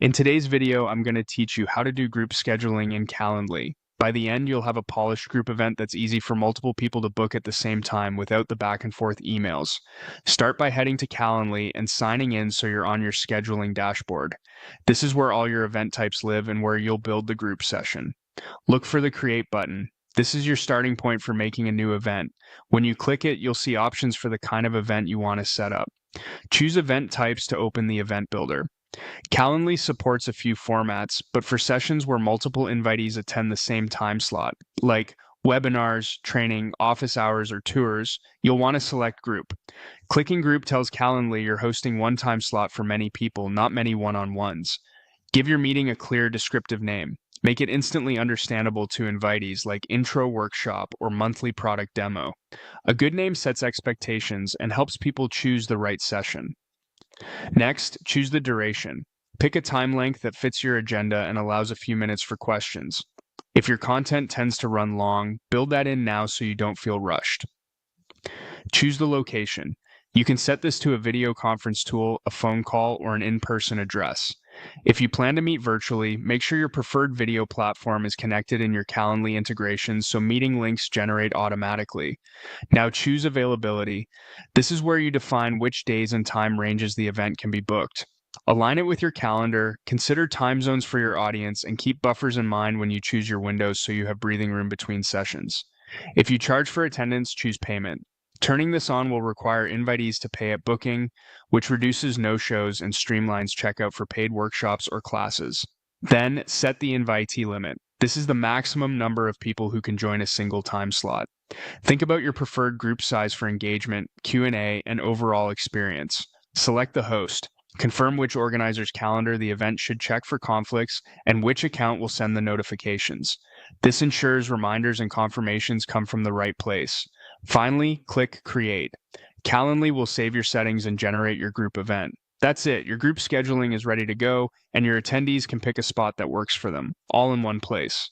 In today's video, I'm going to teach you how to do group scheduling in Calendly. By the end, you'll have a polished group event that's easy for multiple people to book at the same time without the back and forth emails. Start by heading to Calendly and signing in so you're on your scheduling dashboard. This is where all your event types live and where you'll build the group session. Look for the Create button. This is your starting point for making a new event. When you click it, you'll see options for the kind of event you want to set up. Choose event types to open the event builder. Calendly supports a few formats, but for sessions where multiple invitees attend the same time slot, like webinars, training, office hours, or tours, you'll want to select Group. Clicking Group tells Calendly you're hosting one time slot for many people, not many one-on-ones. Give your meeting a clear, descriptive name. Make it instantly understandable to invitees like Intro Workshop or Monthly Product Demo. A good name sets expectations and helps people choose the right session. Next, choose the duration. Pick a time length that fits your agenda and allows a few minutes for questions. If your content tends to run long, build that in now so you don't feel rushed. Choose the location. You can set this to a video conference tool, a phone call, or an in-person address. If you plan to meet virtually, make sure your preferred video platform is connected in your Calendly integrations so meeting links generate automatically. Now choose availability. This is where you define which days and time ranges the event can be booked. Align it with your calendar, consider time zones for your audience, and keep buffers in mind when you choose your windows so you have breathing room between sessions. If you charge for attendance, choose payment. Turning this on will require invitees to pay at booking, which reduces no-shows and streamlines checkout for paid workshops or classes. Then, set the invitee limit. This is the maximum number of people who can join a single time slot. Think about your preferred group size for engagement, Q&A, and overall experience. Select the host. Confirm which organizer's calendar the event should check for conflicts and which account will send the notifications. This ensures reminders and confirmations come from the right place. Finally, click Create. Calendly will save your settings and generate your group event. That's it. Your group scheduling is ready to go, and your attendees can pick a spot that works for them, all in one place.